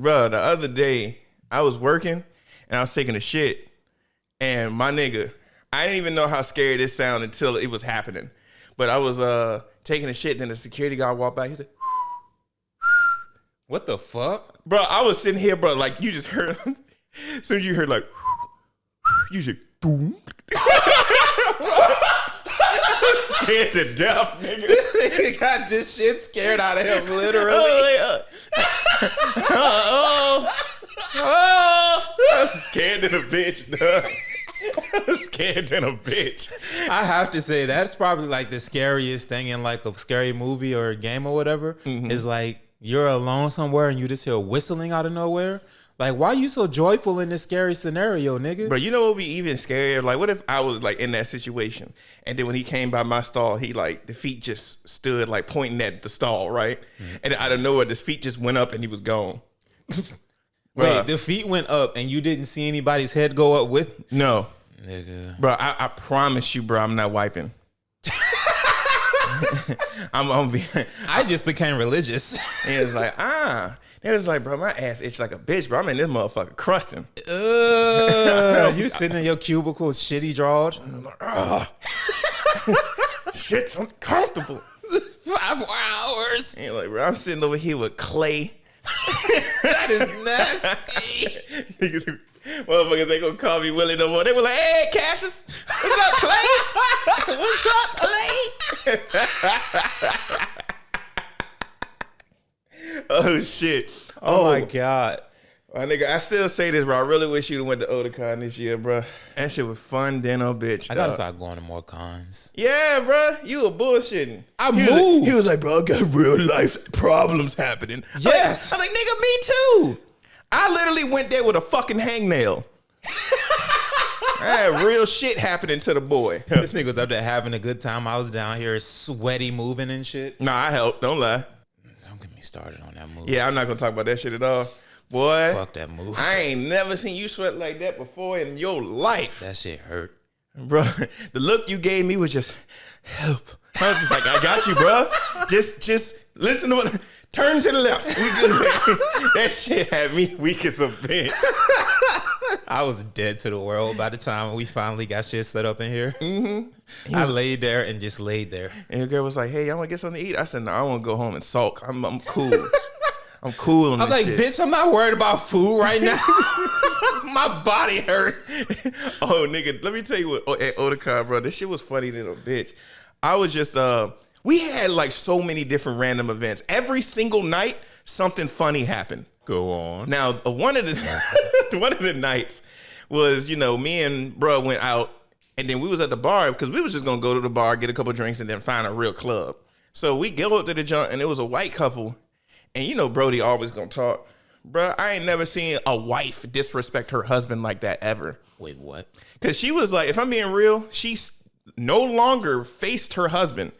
Bro, the other day I was working and I was taking a shit, and my nigga, I didn't even know how scary this sounded until it was happening. But I was taking a shit, and then the security guard walked by. He's like, What the fuck? bro, I was sitting here, bro, like you just heard. As soon as you heard like, you should. Boom. Scared to death, nigga. This nigga got just shit scared out of him, literally. I'm scared than a bitch, dog. I'm scared than a bitch. I have to say, that's probably like the scariest thing in like a scary movie or a game or whatever. Is like you're alone somewhere and you just hear whistling out of nowhere. Like, why are you so joyful in this scary scenario, nigga? Bro, you know what would be even scarier? Like, what if I was like in that situation, and then when he came by my stall, he like the feet just stood like pointing at the stall, right? And out of nowhere, this feet just went up and he was gone. Wait, the feet went up and you didn't see anybody's head go up with? No, Nigga. bro, I promise you, bro, I'm not wiping. I'm be. I just became religious. And it's like, It was like, bro, my ass itch like a bitch, bro. I'm in this motherfucker crusting. You sitting in your cubicle, shitty drawers. Shit's uncomfortable. 5 more hours. And like, bro, I'm sitting over here with clay. That is nasty. Motherfuckers ain't gonna call me Willie no more. They were like, hey, Cassius, what's up, Clay? What's up, Clay? Oh, shit. Oh, my God. My nigga, I still say this, bro. I really wish you'd went to Otakon this year, bro. That shit was fun, then, oh, bitch. I gotta start going to more cons. Yeah, bro. You were bullshitting. He was like, bro, I got real life problems happening. Yes. I was like, nigga, me too. I literally went there with a fucking hangnail. I had real shit happening to the boy. This nigga was up there having a good time. I was down here sweaty moving and shit. Nah, I helped. Don't lie. Don't get me started on that move. Yeah, I'm not gonna talk about that shit at all. Boy, Fuck that move. I ain't never seen you sweat like that before in your life. That shit hurt. Bro, the look you gave me was just, help. I was just like, I got you, bro. Just listen to what, turn to the left. We good. That shit had me weak as a bitch. I was dead to the world by the time we finally got shit set up in here. Mm-hmm. I laid there and just laid there. And your girl was like, hey, y'all want to get something to eat? I said, no, I want to go home and sulk. I'm cool. I'm cool on I'm this like, shit. bitch, I'm not worried about food right now. My body hurts. Oh, nigga, let me tell you what, at Otakon, bro, this shit was funny than a bitch. I was just, we had like so many different random events. Every single night, something funny happened. Go on. Now, one of the nights was, you know, me and bro went out, and then we was at the bar because we was just gonna go to the bar, get a couple drinks, and then find a real club. So we go up to the joint, and it was a white couple, and you know, Brody always gonna talk. Bro, I ain't never seen a wife disrespect her husband like that ever. Wait, what? Because she was like, if I'm being real, she no longer faced her husband.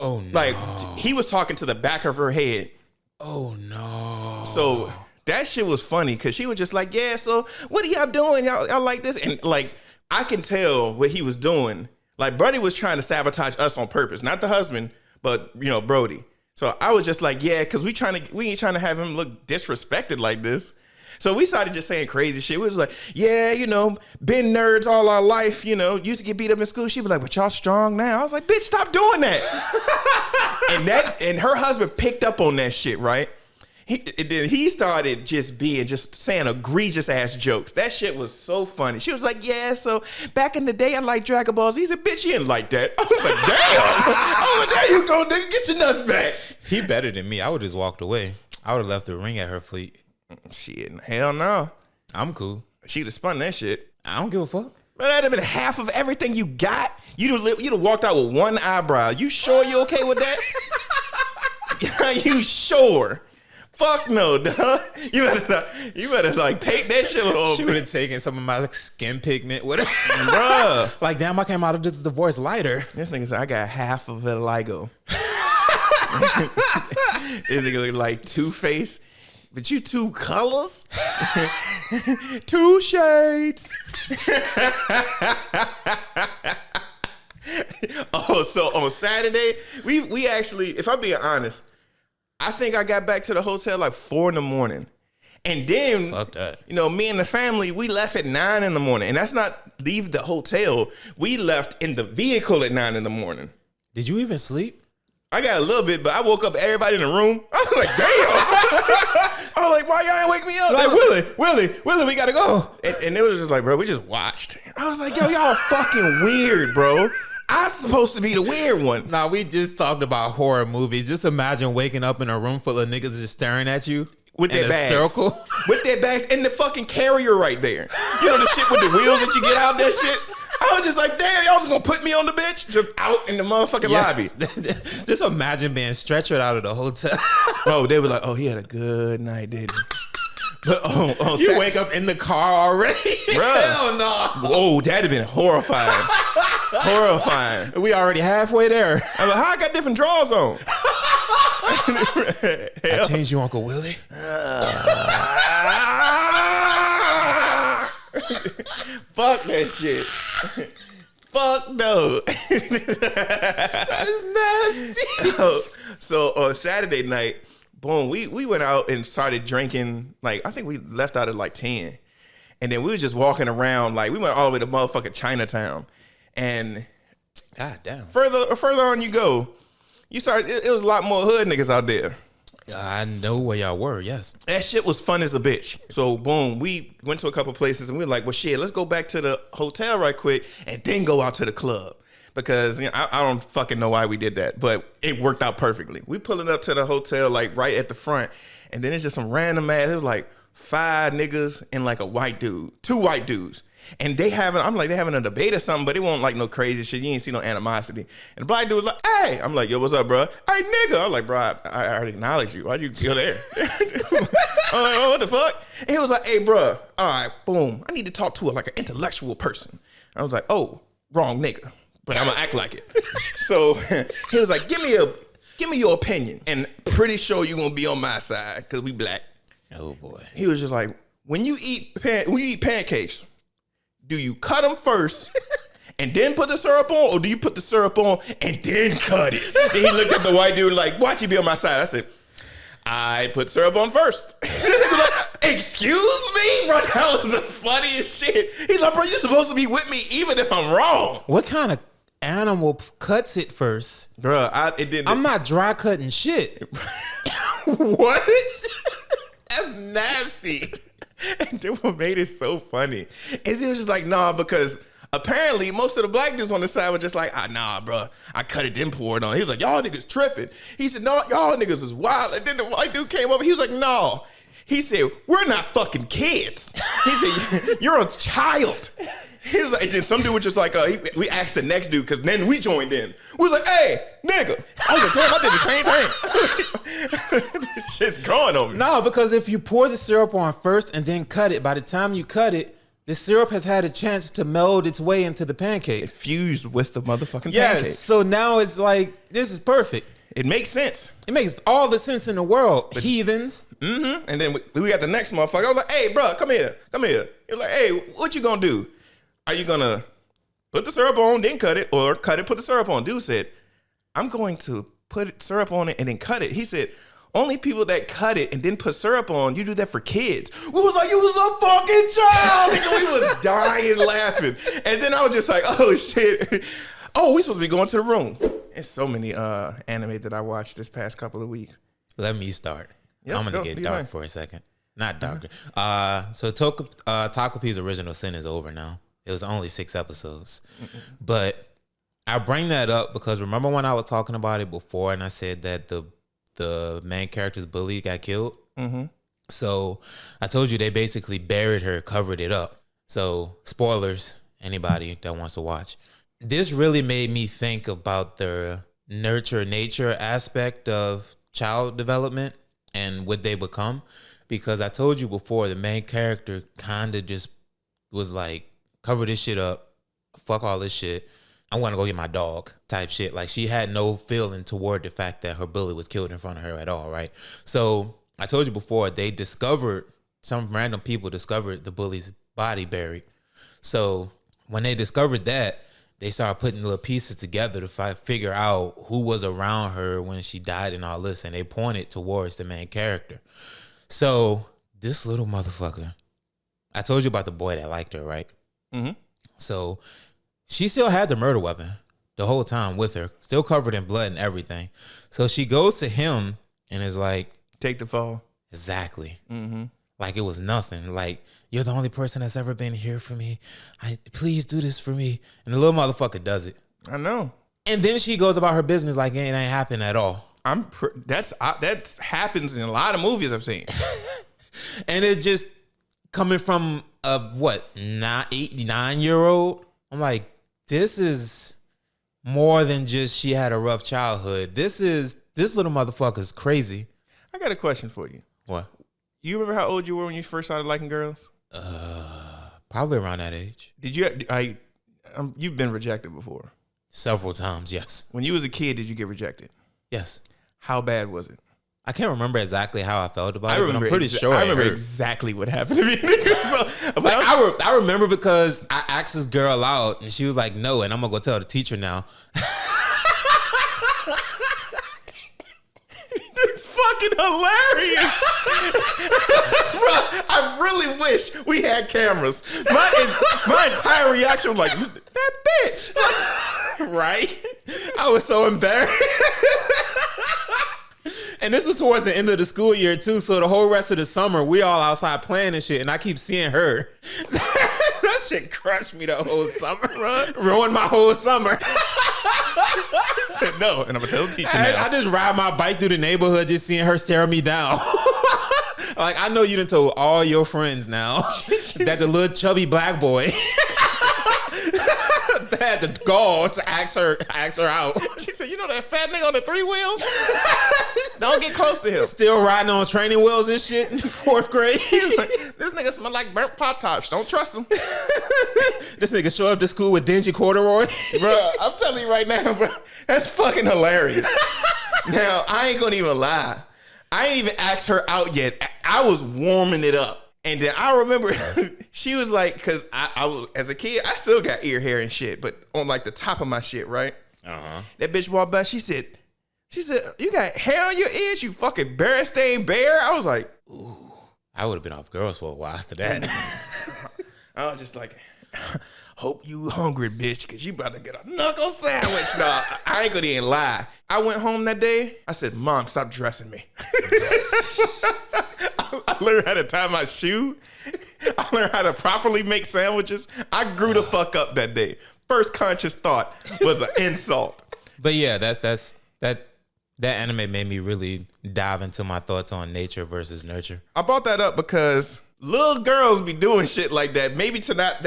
Oh, no. Like, he was talking to the back of her head. Oh, no. So that shit was funny because she was just like, yeah, so what are y'all doing? Y'all like this? And like, I can tell what he was doing. Like, Brody was trying to sabotage us on purpose. Not the husband, but, you know, Brody. So I was just like, yeah, because we ain't trying to have him look disrespected like this. So we started just saying crazy shit. We was like, yeah, you know, been nerds all our life, you know, used to get beat up in school. She was like, but y'all strong now. I was like, bitch, stop doing that. and her husband picked up on that shit, right? He started just saying egregious ass jokes. That shit was so funny. She was like, yeah, so back in the day I liked Dragon Balls. He said, bitch, you didn't like that. I was like, damn. I was like, there you go, nigga, get your nuts back. He better than me. I would just walked away. I would have left the ring at her feet. Shit, hell no. I'm cool. She'd have spun that shit. I don't give a fuck. Man, that'd have been half of everything you got. You'd have walked out with one eyebrow. You sure you okay with that? You sure? Fuck no, dog. You better like take that shit off. She would have taken some of my skin pigment, whatever. Bruh. Like, damn, I came out of this divorce lighter. This nigga said, I got half of vitiligo. This nigga look like Two-Face. But you two colors? Two shades. Oh, so on Saturday, we actually, if I'm being honest, I think I got back to the hotel like 4 a.m. And then, Fuck that. you know, me and the family, we left at 9 in the morning. And that's not leave the hotel. We left in the vehicle at 9 in the morning. Did you even sleep? I got a little bit, but I woke up everybody in the room. I was like, damn. I was like, why y'all ain't wake me up? Like, Willie, we gotta go. And it was just like, bro, we just watched. I was like, yo, y'all fucking weird, bro. I'm supposed to be the weird one. Nah, we just talked about horror movies. Just imagine waking up in a room full of niggas just staring at you. With their bags. Circle. With their bags and the fucking carrier right there. You know the shit with the wheels that you get out that shit? I was just like, damn, y'all was gonna put me on the bitch? Just out in the motherfucking lobby. Just imagine being stretchered out of the hotel. Oh, they were like, oh, he had a good night, didn't he? But you wake up in the car already? Bruh. Hell no. Oh, that'd have been horrifying. Horrifying. We already halfway there. I'm like, how I got different drawers on? I changed you, Uncle Willie. Fuck that shit. Fuck no. That's nasty. So on Saturday night, boom, we went out and started drinking. Like, I think we left out at like 10. And then we were just walking around. Like, we went all the way to motherfucking Chinatown. And God damn. Further on you go, you start. It was a lot more hood niggas out there. I know where y'all were, yes. That shit was fun as a bitch. So, boom, we went to a couple places and we were like, well, shit, let's go back to the hotel right quick and then go out to the club. Because, you know, I don't fucking know why we did that, but it worked out perfectly. We pulling up to the hotel, like, right at the front, and then it's just some random ass, it was like 5 niggas and like a white dude, 2 white dudes. And they having a debate or something, but it wasn't like no crazy shit. You ain't see no animosity. And the black dude was like, hey. I'm like, yo, what's up, bro? Hey, nigga. I'm like, bro, I already acknowledged you. Why'd you go there? I'm like, oh, what the fuck? And he was like, hey, bro, all right, boom. I need to talk to like an intellectual person. I was like, oh, wrong nigga. But I'm going to act like it. So he was like, give me your opinion. And pretty sure you're going to be on my side because we black. Oh, boy. He was just like, when you eat pancakes, do you cut them first and then put the syrup on, or do you put the syrup on and then cut it? Then he looked at the white dude like, watch you be on my side. I said, I put syrup on first. Like, excuse me? Bro, that was the funniest shit. He's like, bro, you're supposed to be with me even if I'm wrong. What kind of animal cuts it first? Bro, I'm not dry cutting shit. What? That's nasty. And then what made it so funny is he was just like, nah, because apparently most of the black dudes on the side were just like, nah, bro, I cut it, then pour it on. He was like, y'all niggas tripping. He said, no, y'all niggas is wild. And then the white dude came over. He was like, no. He said, we're not fucking kids. He said, you're a child. He was like, and then some dude was just like, we asked the next dude, because then we joined in. We was like, hey, nigga. I was like, damn, I did the same thing. This shit's going on me. No, because if you pour the syrup on first and then cut it, by the time you cut it, the syrup has had a chance to meld its way into the pancake. It fused with the motherfucking yes, pancake. So now it's like, this is perfect. It makes sense. It makes all the sense in the world. But, heathens. Mm-hmm. And then we got the next motherfucker. I was like, hey, bro, come here. He was like, hey, what you gonna do? Are you gonna put the syrup on, then cut it, or cut it, put the syrup on? Dude said, I'm going to put syrup on it and then cut it. He said, only people that cut it and then put syrup on, you do that for kids. We was like, you was a fucking child. And we was dying laughing. And then I was just like, oh shit. Oh, we supposed to be going to the room. There's so many anime that I watched this past couple of weeks. Let me start. Yep, I'm gonna get dark for a second. Not darker. So Takopi's original sin is over now. It was only 6 episodes. But I bring that up because remember when I was talking about it before and I said that the main character's bully got killed? Mm-hmm. So I told you they basically buried her, covered it up. So spoilers, anybody that wants to watch. This really made me think about the nurture-nature aspect of child development and what they become. Because I told you before, the main character kind of just was like, cover this shit up, fuck all this shit, I want to go get my dog type shit. Like she had no feeling toward the fact that her bully was killed in front of her at all, right? So I told you before, some random people discovered the bully's body buried. So when they discovered that, they started putting little pieces together to figure out who was around her when she died and all this, and they pointed towards the main character. So this little motherfucker. I told you about the boy that liked her, right? Mm-hmm. So she still had the murder weapon the whole time with her, still covered in blood and everything. So she goes to him and is like, take the fall. Exactly. Mm-hmm. Like it was nothing. Like, you're the only person that's ever been here for me. Please do this for me. And the little motherfucker does it. I know. And then she goes about her business like it ain't happened at all. That happens in a lot of movies I've seen. And it's just coming from a 9-year-old. I'm like, this is more than just she had a rough childhood. This little motherfucker's crazy. I got a question for you. What? You remember how old you were when you first started liking girls? Probably around that age. Did you? You've been rejected before. Several times, yes. When you was a kid, did you get rejected? Yes. How bad was it? I can't remember exactly how I felt about it, but I'm pretty sure I remember exactly what happened to me. I remember because I asked this girl out and she was like, no, and I'm going to go tell the teacher now. It's fucking hilarious. Bro, I really wish we had cameras. My entire reaction was like, that bitch. Right? I was so embarrassed. And this was towards the end of the school year too, so the whole rest of the summer we all outside playing and shit, and I keep seeing her. That shit crushed me the whole summer, bro. Ruined my whole summer. I said no, and I'm gonna tell the teacher now. I just ride my bike through the neighborhood just seeing her staring me down. Like, I know you done told all your friends now that the little chubby black boy had the gall to ask her out. She said, you know that fat nigga on the 3 wheels? Don't get close to him. Still riding on training wheels and shit in 4th grade. Like, this nigga smell like burnt Pop-Tarts. Don't trust him. This nigga show up to school with dingy corduroy. Bro, I'm telling you right now, bro, that's fucking hilarious. Now, I ain't gonna even lie. I ain't even asked her out yet. I was warming it up. And then I remember she was like, because I was, as a kid, I still got ear hair and shit, but on like the top of my shit, right? Uh-huh. That bitch walked by, she said, you got hair on your ears, you fucking Berenstain Bear? I was like, ooh. I would have been off girls for a while after that. I was just like, hope you hungry, bitch, because you about to get a knuckle sandwich. No, I ain't gonna even lie. I went home that day. I said, Mom, stop dressing me. I learned how to tie my shoe. I learned how to properly make sandwiches. I grew the fuck up that day. First conscious thought was an insult. But yeah, that anime made me really dive into my thoughts on nature versus nurture. I brought that up because little girls be doing shit like that. Maybe to not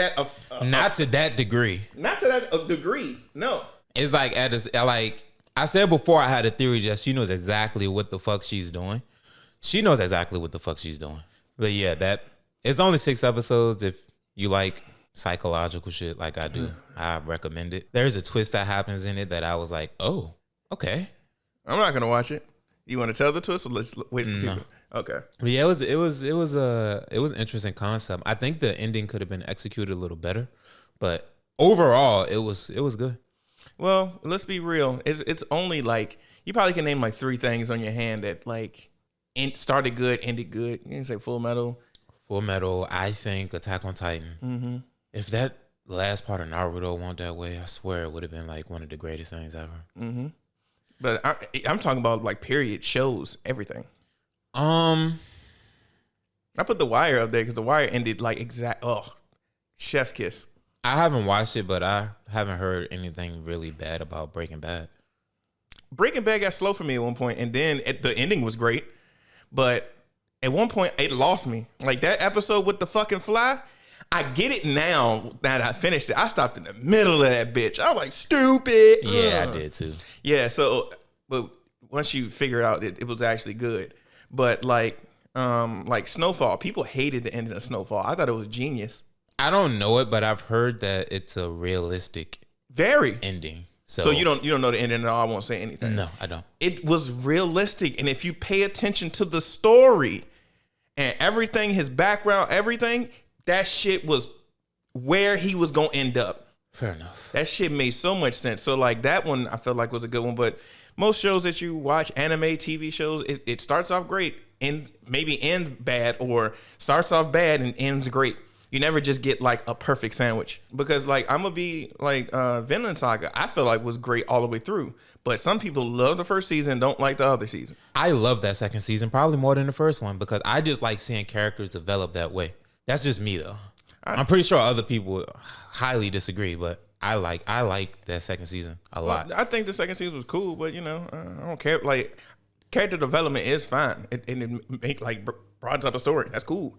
to that degree. Not to that degree. No. It's like like I said before, I had a theory that she knows exactly what the fuck she's doing. She knows exactly what the fuck she's doing. But yeah, it's only 6 episodes. If you like psychological shit like I do, I recommend it. There's a twist that happens in it that I was like, oh, okay. I'm not gonna watch it. You want to tell the twist, or let's wait for people? Okay. But yeah, it was an interesting concept. I think the ending could have been executed a little better, but overall, it was good. Well, let's be real. It's only like you probably can name like 3 things on your hand that like started good, ended good. You can say Full Metal. I think Attack on Titan. Mm-hmm. If that last part of Naruto went that way, I swear it would have been like one of the greatest things ever. Mm-hmm. But I'm talking about like period shows, everything. I put The Wire up there because The Wire ended like chef's kiss. I haven't watched it, but I haven't heard anything really bad about Breaking Bad. Breaking Bad got slow for me at one point, and then the ending was great, but at one point it lost me. Like that episode with the fucking fly, I get it now that I finished it. I stopped in the middle of that bitch. I was like, stupid. Yeah, I did too. Yeah, so but once you figure out it was actually good. But like Snowfall, people hated the ending of Snowfall. I thought it was genius. I don't know it, but I've heard that it's a realistic ending. So you don't know the ending at all. I won't say anything. No, I don't. It was realistic, and if you pay attention to the story and everything, his background, everything, that shit was where he was gonna end up. Fair enough. That shit made so much sense. So like that one, I felt like was a good one. But most shows that you watch, anime, TV shows, it starts off great, maybe ends bad or starts off bad and ends great. You never just get like a perfect sandwich, because like I'm gonna be like Vinland Saga, I feel like was great all the way through, but some people love the first season, don't like the other season. I love that second season probably more than the first one because I just like seeing characters develop that way. That's just me though. I'm pretty sure other people highly disagree, but I like that second season a lot. I think the second season was cool, but you know, I don't care. Like character development is fine, and it make like broadens up a story. That's cool.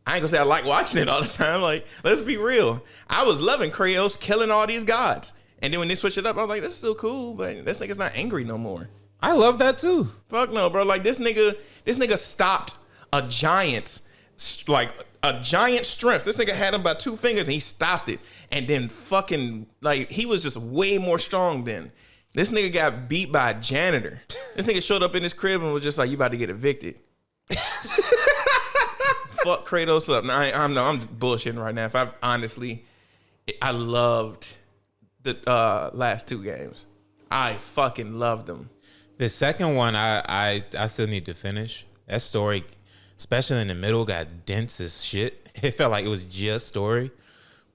I ain't gonna say I like watching it all the time. Like, let's be real. I was loving Kratos killing all these gods. And then when they switched it up, I was like, this is still cool, but this nigga's not angry no more. I love that too. Fuck no, bro. Like this nigga stopped a giant's strength. This nigga had him by 2 fingers and he stopped it. And then fucking like he was just way more strong then. This nigga got beat by a janitor. This nigga showed up in his crib and was just like, you about to get evicted. Fuck Kratos up. Now, I'm bullshitting right now. If I loved the last 2 games. I fucking loved them. The second one, I still need to finish. That story, especially in the middle, got dense as shit. It felt like it was just story,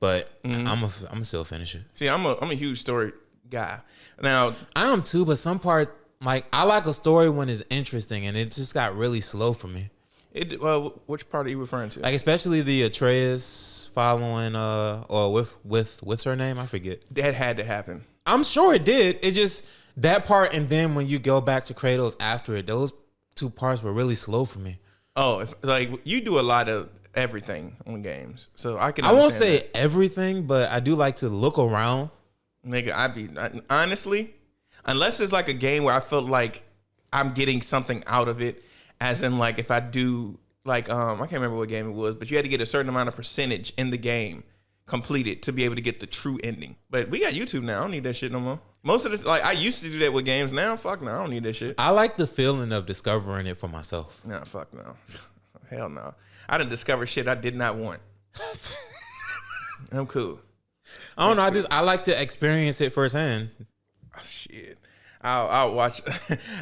but I'm still finish it. See, I'm a huge story guy. Now I am too, but some part like I like a story when it's interesting, and it just got really slow for me. Which part are you referring to? Like especially the Atreus following or with what's her name? I forget. That had to happen. I'm sure it did. It just that part, and then when you go back to Kratos after it, those 2 parts were really slow for me. Oh, like you do a lot of everything on games, so I won't say everything, but I do like to look around. Nigga, honestly, unless it's like a game where I feel like I'm getting something out of it. As in, like, if I do, like, I can't remember what game it was, but you had to get a certain amount of percentage in the game completed to be able to get the true ending. But we got YouTube now. I don't need that shit no more. Most of this, like, I used to do that with games. Now, fuck no. I don't need that shit. I like the feeling of discovering it for myself. Nah, fuck no. Hell no. I done discovered shit I did not want. I'm cool. I don't know. I like to experience it firsthand. Oh, shit. I'll watch.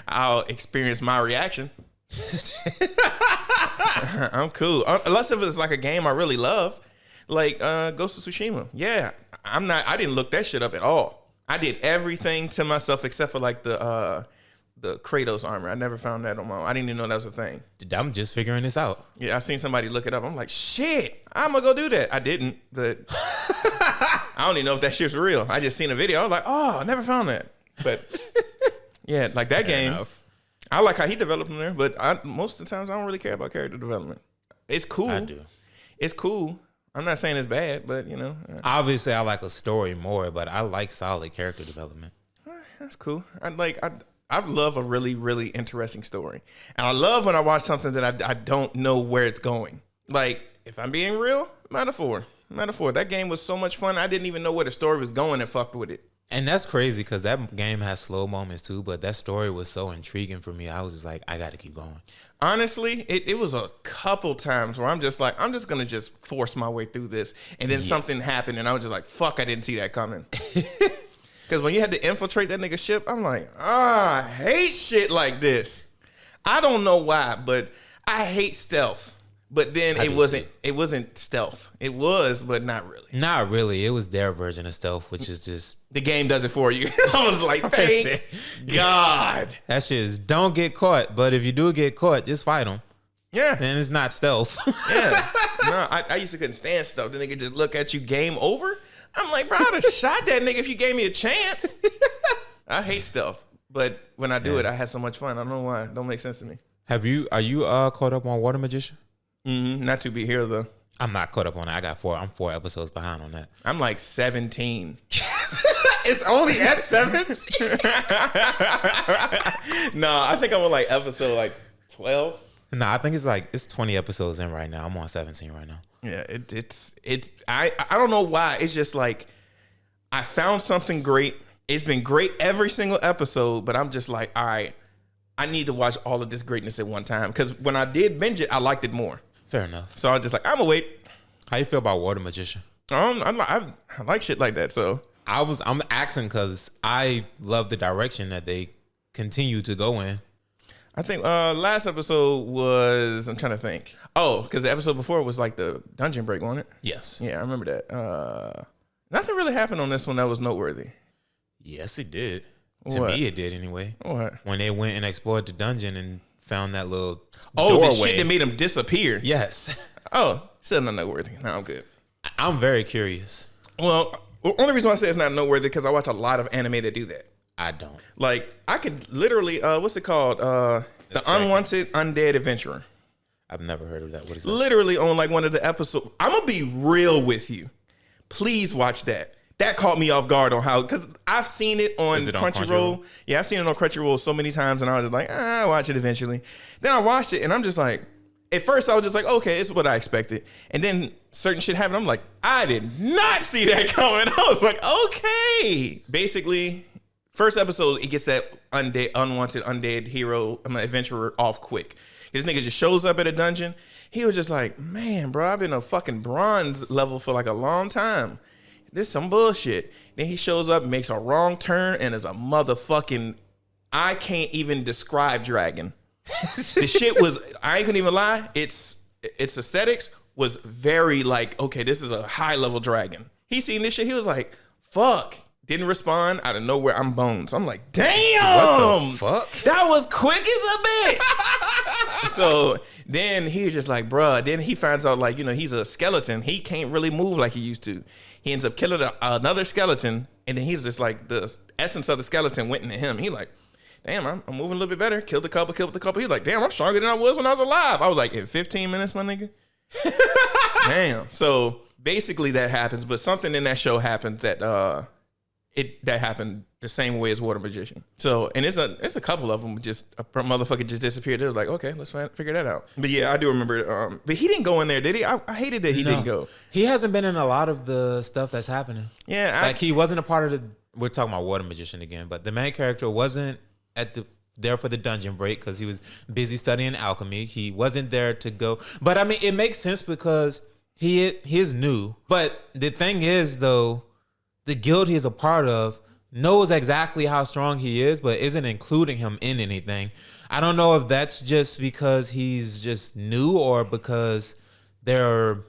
I'll experience my reaction. I'm cool. Unless if it's like a game I really love, like Ghost of Tsushima. Yeah, I didn't look that shit up at all. I did everything to myself except for like the Kratos armor. I never found that on my own. I didn't even know that was a thing. I'm just figuring this out. Yeah, I seen somebody look it up. I'm like, shit, I'm gonna go do that. I didn't, but I don't even know if that shit's real. I just seen a video. I was like, oh, I never found that. But yeah, like that game. Enough. I like how he developed them there, but most of the times I don't really care about character development. It's cool. I do. It's cool. I'm not saying it's bad, but you know. Obviously, I like a story more, but I like solid character development. That's cool. I love a really, really interesting story. And I love when I watch something that I don't know where it's going. Like, if I'm being real, Metaphor. That game was so much fun. I didn't even know where the story was going and fucked with it. And that's crazy because that game has slow moments too, but that story was so intriguing for me. I was just like, I got to keep going. Honestly, it was a couple times where I'm just like, I'm just going to just force my way through this. And then something happened and I was just like, fuck, I didn't see that coming. Because when you had to infiltrate that nigga ship, I'm like, I hate shit like this. I don't know why, but I hate stealth. But then it wasn't stealth. It was, but not really. Not really. It was their version of stealth, which is just... The game does it for you. I was like, thank God. That shit is don't get caught, but if you do get caught, just fight them. Yeah. And it's not stealth. Yeah. No, I used to couldn't stand stealth. The nigga just look at you, game over. I'm like, bro, I'd have shot that nigga if you gave me a chance. I hate stealth. But when I do it, I have so much fun. I don't know why. It don't make sense to me. Are you caught up on Water Magician? Not to be here though. I'm not caught up on that. I'm 4 episodes behind on that. I'm like 17. It's only at 17? No, I think I'm on like episode like 12. No, I think it's 20 episodes in right now. I'm on 17 right now. Yeah, I don't know why. It's just like I found something great. It's been great every single episode, but I'm just like, all right, I need to watch all of this greatness at one time. Because when I did binge it, I liked it more. Fair enough. So I was just like, I'm gonna wait. How you feel about Water Magician? I like shit like that. So I'm asking because I love the direction that they continue to go in. I think last episode was, I'm trying to think. Oh, because the episode before was like the dungeon break, wasn't it? Yes. Yeah, I remember that. Nothing really happened on this one that was noteworthy. Yes, it did. What? To me, it did anyway. What? When they went and explored the dungeon and found that little doorway. The shit that made him disappear. Yes. Oh, still not noteworthy. No, I'm good. I'm very curious. Well, the only reason why I say it's not noteworthy because I watch a lot of anime that do that. I don't. Like, I could literally, what's it called? The Unwanted Undead Adventurer. I've never heard of that. What is that? Literally on like one of the episodes. I'm going to be real with you. Please watch that. That caught me off guard on how, because I've seen it on Crunchyroll. Yeah, I've seen it on Crunchyroll so many times, and I was just like, I'll watch it eventually. Then I watched it, and I'm just like, at first I was just like, okay, it's what I expected. And then certain shit happened. I'm like, I did not see that coming. I was like, okay. Basically, first episode, it gets that unwanted undead hero, adventurer off quick. This nigga just shows up at a dungeon. He was just like, man, bro, I've been a fucking bronze level for like a long time. This some bullshit. Then he shows up, makes a wrong turn, and is a motherfucking, I can't even describe dragon. The shit was, I ain't gonna even lie, its aesthetics was very like, okay, this is a high level dragon. He seen this shit, he was like, fuck. Didn't respond, out of nowhere, I'm bones. I'm like, damn. What the fuck? That was quick as a bitch. So then he was just like, bruh. Then he finds out like, he's a skeleton. He can't really move like he used to. He ends up killing another skeleton. And then he's just like, the essence of the skeleton went into him. He like, damn, I'm moving a little bit better. Killed a couple. He's like, damn, I'm stronger than I was when I was alive. I was like, in 15 minutes, my nigga. Damn. So basically that happens. But something in that show happens that that happened the same way as Water Magician. So, and it's a couple of them. Just a motherfucker just disappeared. It was like, okay, let's figure that out. But yeah, I do remember. But he didn't go in there, did he? I hated that he didn't go. He hasn't been in a lot of the stuff that's happening. Yeah, he wasn't a part of the. We're talking about Water Magician again, but the main character wasn't there for the dungeon break because he was busy studying alchemy. He wasn't there to go. But I mean, it makes sense because he is new. But the thing is, though, the guild he's a part of knows exactly how strong he is, but isn't including him in anything. I don't know if that's just because he's just new or because their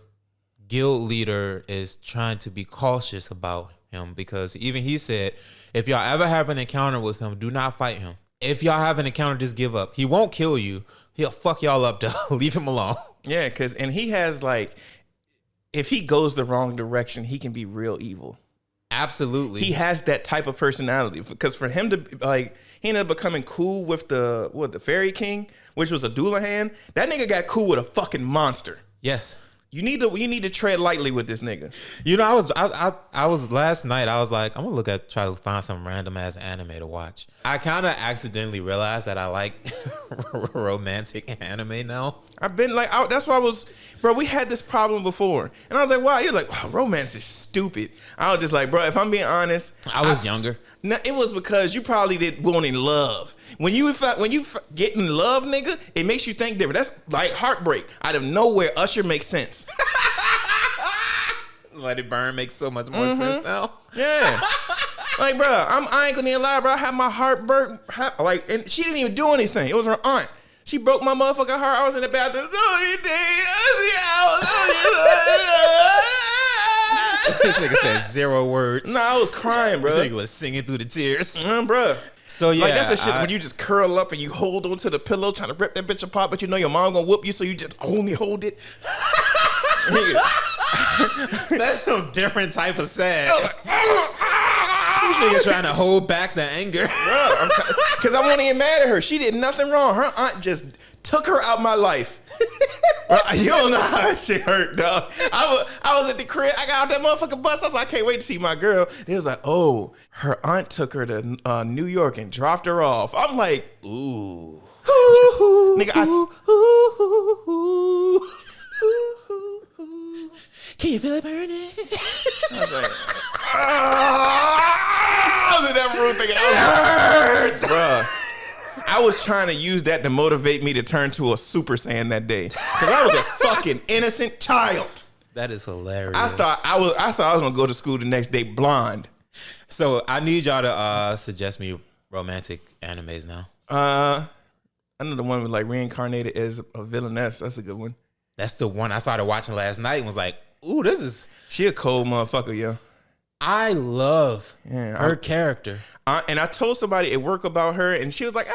guild leader is trying to be cautious about him, because even he said, if y'all ever have an encounter with him, do not fight him. If y'all have an encounter, just give up. He won't kill you. He'll fuck y'all up though. Leave him alone. Yeah, and he has like, if he goes the wrong direction, he can be real evil. Absolutely. He has that type of personality, because for him to like, he ended up becoming cool with the Fairy King, which was a Doulahan. That nigga got cool with a fucking monster. Yes. You need to tread lightly with this nigga. I was last night, I was like, I'm gonna try to find some random ass anime to watch. I kind of accidentally realized that I like romantic anime now. I've been like, that's why I was, bro, we had this problem before. And I was like, wow, you're like, wow, romance is stupid. I was just like, bro, if I'm being honest. I was younger. No, it was because you probably didn't want in love. When you get in love, nigga, it makes you think different. That's like Heartbreak. Out of nowhere, Usher makes sense. Let It Burn makes so much more sense now. Yeah. Like, bro, I ain't gonna even lie, bro. I had my heart broke. Like, and she didn't even do anything. It was her aunt. She broke my motherfucking heart. I was in the bathroom. This nigga said 0 words. Nah, I was crying, bro. This nigga was singing through the tears. Bro. So yeah, like that's the shit when you just curl up and you hold onto the pillow trying to rip that bitch apart, but you know your mom gonna whoop you, so you just only hold it. That's some different type of sad. This nigga trying to hold back the anger. Bro, because I wasn't even mad at her. She did nothing wrong. Her aunt just took her out my life. Bro, you don't know how that shit hurt, dog. I was at the crib. I got out that motherfucking bus. I was like, I can't wait to see my girl. They was like, oh, her aunt took her to New York and dropped her off. I'm like, ooh. Nigga, can you feel it burning? I was like, I was in that room thinking, it hurts. Bruh. I was trying to use that to motivate me to turn to a Super Saiyan that day, because I was a fucking innocent child. That is hilarious. I thought I was gonna go to school the next day blonde. So I need y'all to suggest me romantic animes now. I know the one with like reincarnated as a villainess. That's a good one. That's the one I started watching last night and was like, ooh, this is... She a cold motherfucker, yo. I love her character. And I told somebody at work about her, and she was like,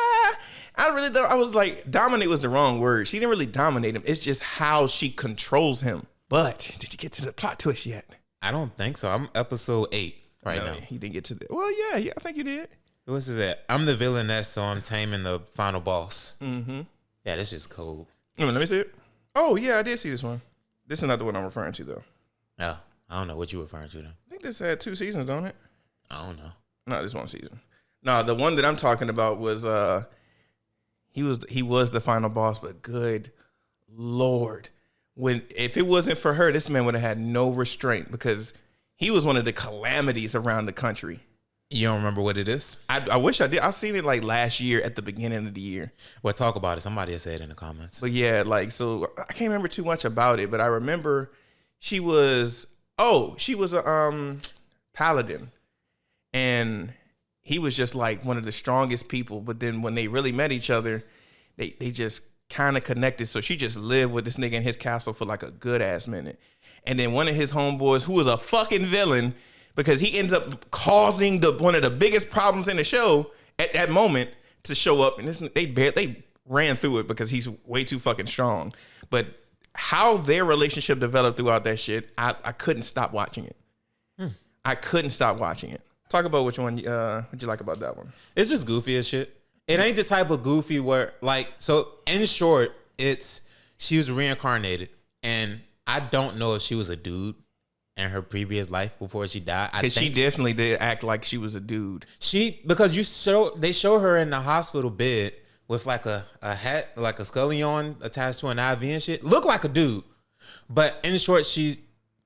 I really don't. I was like, dominate was the wrong word. She didn't really dominate him. It's just how she controls him. But did you get to the plot twist yet? I don't think so. I'm episode 8 now. You didn't get to that. Well, yeah, I think you did. What's this at? I'm the villainess, so I'm taming the final boss. Mm-hmm. Yeah, this is cold. Let me see it. Oh, yeah, I did see this one. This is not the one I'm referring to, though. Oh, I don't know what you're referring to, then. I think this had 2 seasons, don't it? I don't know. No, this one season. No, the one that I'm talking about was he was the final boss, but good Lord. If it wasn't for her, this man would have had no restraint because he was one of the calamities around the country. You don't remember what it is? I wish I did. I've seen it like last year at the beginning of the year. Well, talk about it. Somebody has said it in the comments. But yeah, so I can't remember too much about it, but I remember she was a paladin, and he was just like one of the strongest people. But then when they really met each other, they just kind of connected. So she just lived with this nigga in his castle for like a good ass minute. And then one of his homeboys, who was a fucking villain, because he ends up causing one of the biggest problems in the show at that moment to show up. And they ran through it because he's way too fucking strong. But how their relationship developed throughout that shit, I couldn't stop watching it. I couldn't stop watching it. Talk about which one what you like about that one. It's just goofy as shit. It ain't the type of goofy where, like, so in short, she was reincarnated. And I don't know if she was a dude in her previous life before she died. Because she definitely did act like she was a dude. Because they show her in the hospital bed with like a hat, like a scully on attached to an IV and shit. Look like a dude. But in short,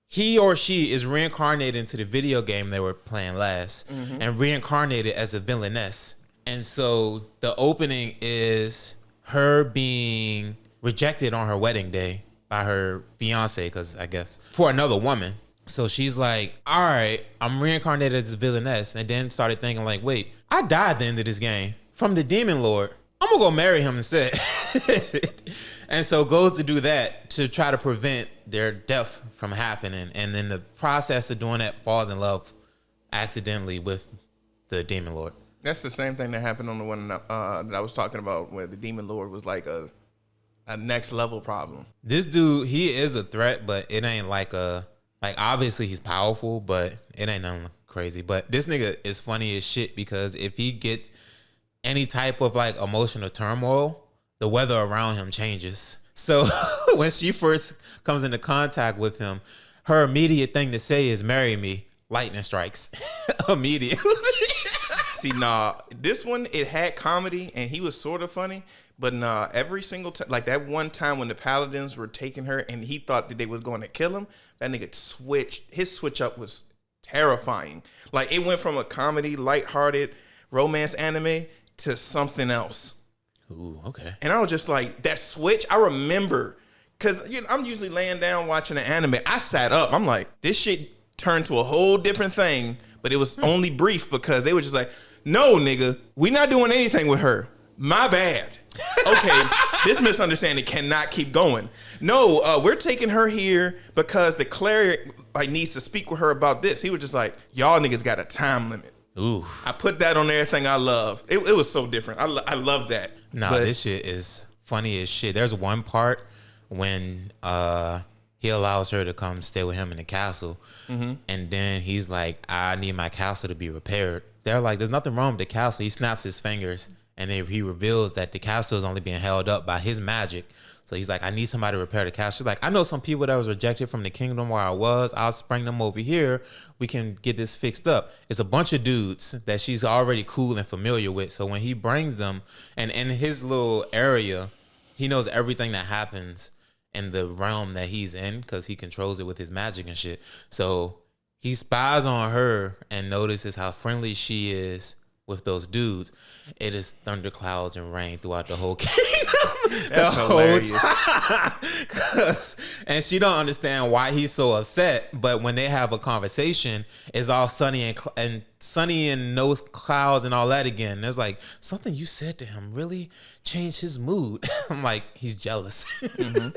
he or she is reincarnated into the video game they were playing last and reincarnated as a villainess. And so the opening is her being rejected on her wedding day by her fiance, because I guess for another woman. So she's like, all right, I'm reincarnated as a villainess. And then started thinking like, wait, I died at the end of this game from the demon lord. I'm gonna go marry him instead. And so goes to do that to try to prevent their death from happening. And then the process of doing that falls in love accidentally with the demon lord. That's the same thing that happened on the one that I was talking about, where the demon lord was like a next level problem. This dude, he is a threat, but it ain't like obviously he's powerful, but it ain't nothing crazy. But this nigga is funny as shit because if he gets any type of like emotional turmoil, the weather around him changes. So when she first comes into contact with him, her immediate thing to say is, marry me. Lightning strikes immediately. See, this one, it had comedy and he was sort of funny, but every single time, like that one time when the paladins were taking her and he thought that they was going to kill him, that nigga switched. His switch up was terrifying. Like it went from a comedy, lighthearted romance anime to something else. Ooh, okay. And I was just like, that switch, I remember, because I'm usually laying down watching an anime. I sat up. I'm like, this shit turned to a whole different thing, but it was only brief because they were just like, no, nigga, we not doing anything with her. My bad. Okay, this misunderstanding cannot keep going. No, we're taking her here because the cleric needs to speak with her about this. He was just like, y'all niggas got a time limit. Ooh. I put that on everything I love. It was so different. I love that. Nah, this shit is funny as shit. There's one part when he allows her to come stay with him in the castle. And then he's like, I need my castle to be repaired. They're like, there's nothing wrong with the castle. He snaps his fingers and then he reveals that the castle is only being held up by his magic. So he's like, I need somebody to repair the castle. She's like, I know some people that was rejected from the kingdom where I was. I'll bring them over here. We can get this fixed up. It's a bunch of dudes that she's already cool and familiar with. So when he brings them, and in his little area, he knows everything that happens in the realm that he's in because he controls it with his magic and shit. So he spies on her and notices how friendly she is with those dudes, it is thunderclouds and rain throughout the whole kingdom. That's hilarious. And she don't understand why he's so upset. But when they have a conversation, it's all sunny and sunny and no clouds and all that again. There's like, something you said to him really changed his mood. I'm like, he's jealous. Mm-hmm.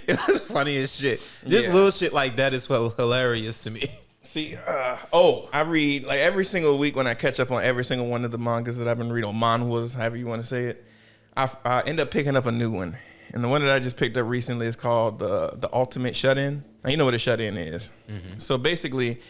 It was funny as shit. Just little shit like that is hilarious to me. See, I read like every single week when I catch up on every single one of the mangas that I've been reading, or manhwas, however you want to say it. I end up picking up a new one, and the one that I just picked up recently is called the Ultimate Shut-In. Now you know what a shut-in is. Mm-hmm. So basically,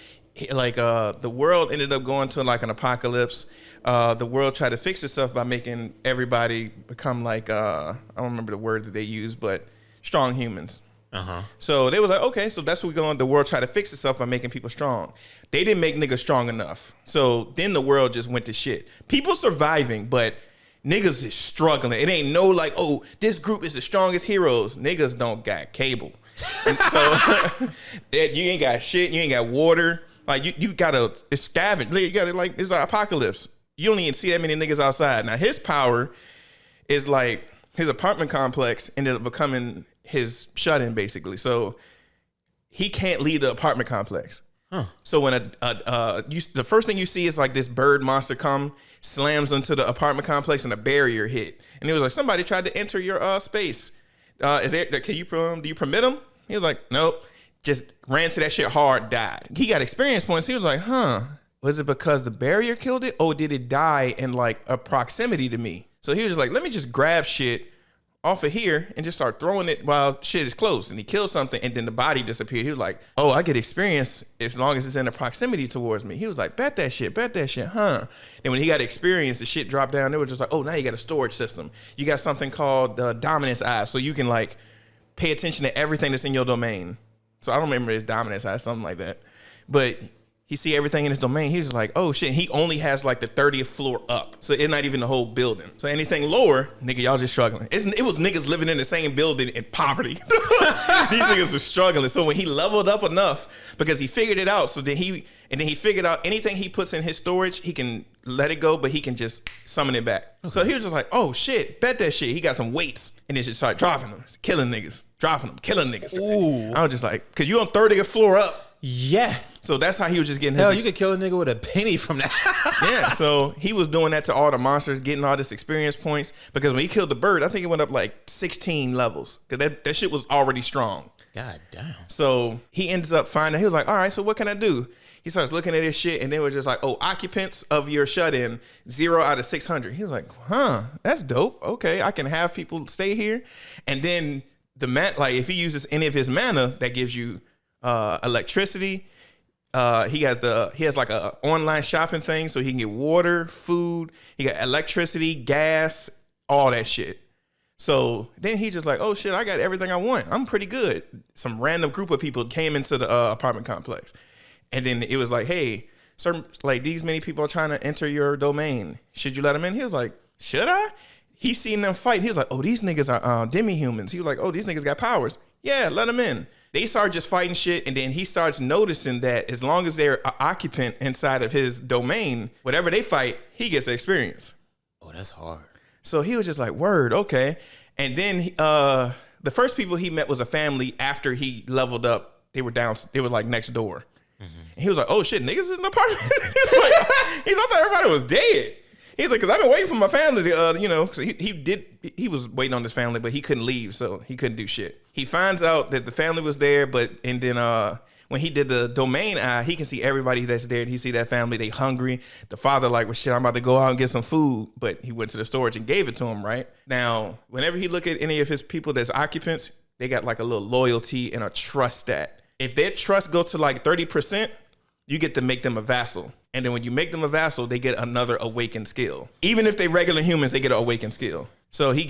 like the world ended up going to like an apocalypse. The world tried to fix itself by making everybody become like I don't remember the word that they used, but strong humans. Uh-huh. So they was like, okay, so that's what we're going. The world tried to fix itself by making people strong. They didn't make niggas strong enough. So then the world just went to shit. People surviving, but niggas is struggling. It ain't no like, oh, this group is the strongest heroes. Niggas don't got cable. And so you ain't got shit. You ain't got water. Like you gotta scavenge. You gotta like, it's an apocalypse. You don't even see that many niggas outside. Now his power is like his apartment complex ended up becoming his shut-in basically. So he can't leave the apartment complex. Huh. So when the first thing you see is like this bird monster slams into the apartment complex and a barrier hit. And it was like, somebody tried to enter your space. Do you permit him? He was like, nope. Just ran to that shit hard, died. He got experience points. He was like, was it because the barrier killed it? Or did it die in like a proximity to me? So he was just like, let me just grab shit off of here and just start throwing it while shit is close. And he killed something and then the body disappeared. He was like, oh, I get experience as long as it's in a proximity towards me. He was like, bet that shit, huh? And when he got experience, the shit dropped down. They were just like, oh, now you got a storage system. You got something called dominance eye. So you can like pay attention to everything that's in your domain. So I don't remember his dominance eye, something like that. But he see everything in his domain. He was like, oh shit. He only has like the 30th floor up. So it's not even the whole building. So anything lower, nigga, y'all just struggling. It was niggas living in the same building in poverty. These niggas were struggling. So when he leveled up enough, because he figured it out, so then he figured out anything he puts in his storage, he can let it go, but he can just summon it back. Okay. So he was just like, oh shit, bet that shit. He got some weights and then just started dropping them, killing niggas, dropping them, killing niggas. Ooh. I was just like, cause you on 30th floor up. Yeah. So that's how he was just getting his... Hell, you could kill a nigga with a penny from that. Yeah, so he was doing that to all the monsters, getting all this experience points. Because when he killed the bird, I think it went up like 16 levels. Because that shit was already strong. God damn. So he ends up finding... He was like, all right, so what can I do? He starts looking at his shit, and they were just like, oh, occupants of your shut-in, 0 out of 600. He was like, that's dope. Okay, I can have people stay here. And then if he uses any of his mana, that gives you electricity... He has like a online shopping thing, so he can get water, food. He got electricity, gas, all that shit. So then he just like, oh shit, I got everything I want. I'm pretty good. Some random group of people came into the apartment complex, and then it was like, hey, certain like these many people are trying to enter your domain. Should you let them in? He was like, should I? He seen them fight. He was like, oh, these niggas are demi-humans. He was like, oh, these niggas got powers. Yeah, let them in. They start just fighting shit, and then he starts noticing that as long as they're an occupant inside of his domain, whatever they fight, he gets the experience. Oh, that's hard. So he was just like, word, okay. And then the first people he met was a family after he leveled up. They were like next door. Mm-hmm. And he was like, oh shit, niggas in the apartment? I thought everybody was dead. He's like, because I've been waiting for my family to, because he was waiting on this family, but he couldn't leave, so he couldn't do shit. He finds out that the family was there, and then when he did the domain eye, he can see everybody that's there. He see that family, they hungry. The father like, well, shit, I'm about to go out and get some food, but he went to the storage and gave it to him, right? Now, whenever he look at any of his people that's occupants, they got like a little loyalty and a trust stat. If their trust go to like 30%, you get to make them a vassal. And then when you make them a vassal, they get another awakened skill. Even if they regular humans, they get an awakened skill. So he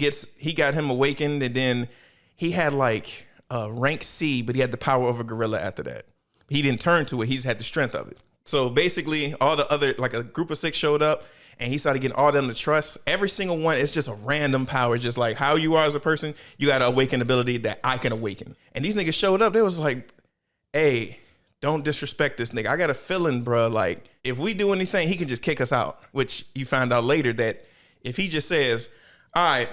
got him awakened, and then he had like rank C, but he had the power of a gorilla after that. He didn't turn to it. He just had the strength of it. So basically all the other, like a group of 6 showed up, and he started getting all them to trust. Every single one is just a random power. Just like how you are as a person, you got to awaken ability that I can awaken. And these niggas showed up. They was like, hey, don't disrespect this nigga. I got a feeling, bro, like, if we do anything, he can just kick us out, which you find out later that if he just says, all right,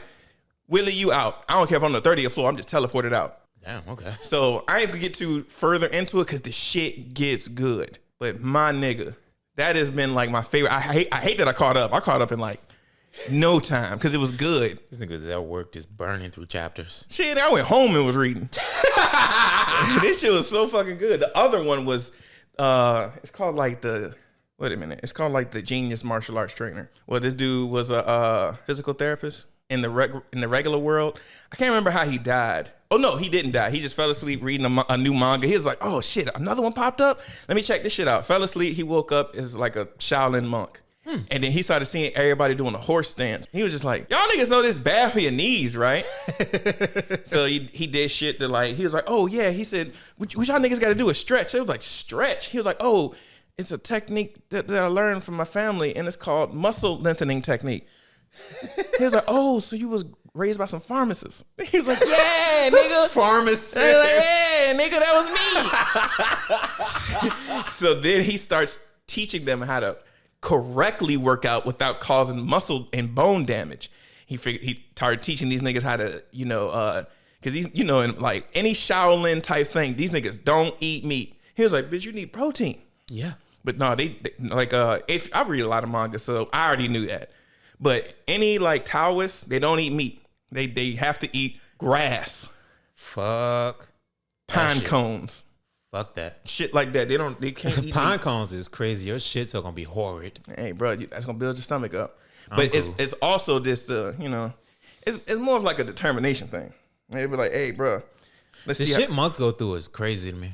Willie, you out. I don't care if I'm on the 30th floor. I'm just teleported out. Damn, okay. So I ain't gonna get too further into it because the shit gets good. But my nigga, that has been like my favorite. I hate that I caught up. I caught up in like no time because it was good. This nigga's at work just burning through chapters. Shit, I went home and was reading. This shit was so fucking good. The other one was, it's called like the, wait a minute. It's called like the Genius Martial Arts Trainer. Well, this dude was a physical therapist in the regular world. I can't remember how he died. Oh no, he didn't die. He just fell asleep reading a new manga. He was like, oh shit, another one popped up? Let me check this shit out. Fell asleep. He woke up as like a Shaolin monk. And then he started seeing everybody doing a horse stance. He was just like, y'all niggas know this bad for your knees, right? So he did shit to like, he was like, oh yeah. He said, what y'all niggas got to do is stretch. It was like, stretch. He was like, oh, it's a technique that I learned from my family and it's called muscle lengthening technique. He was like, oh, so you was raised by some pharmacists. He was like, yeah, nigga. Pharmacist. Like, yeah, nigga, that was me. So then he starts teaching them how to correctly work out without causing muscle and bone damage. He started teaching these niggas how to, because these, in like any Shaolin type thing, these niggas don't eat meat. He was like, bitch, you need protein. Yeah. But no, they like, if I read a lot of manga, so I already knew that. But any like Taoists, they don't eat meat. They have to eat grass. Fuck. Pine cones. Fuck that. Shit like that. They can't eat Pine meat. cones is crazy. Your shits are gonna be horrid. Hey, bro, that's gonna build your stomach up. But it's also this, it's more of like a determination thing. They be like, hey, bro, let's see. The shit monks go through is crazy to me.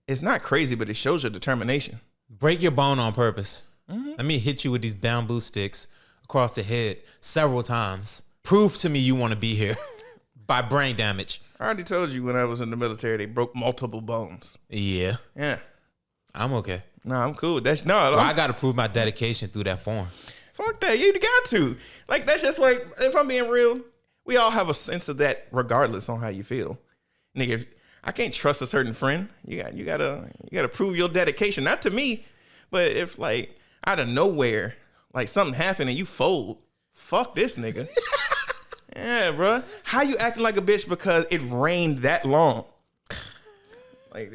It's not crazy, but it shows your determination. Break your bone on purpose. Mm-hmm. Let me hit you with these bamboo sticks across the head several times. Prove to me you want to be here by brain damage. I already told you when I was in the military, they broke multiple bones. Yeah. Yeah. I'm okay. Nah, I'm cool. I got to prove my dedication through that form. Fuck that. You got to. Like, that's just like, if I'm being real, we all have a sense of that regardless on how you feel. Nigga, if I can't trust a certain friend, you gotta prove your dedication. Not to me, but if like out of nowhere, like something happened and you fold, fuck this nigga. Yeah, bro. How you acting like a bitch because it rained that long? Like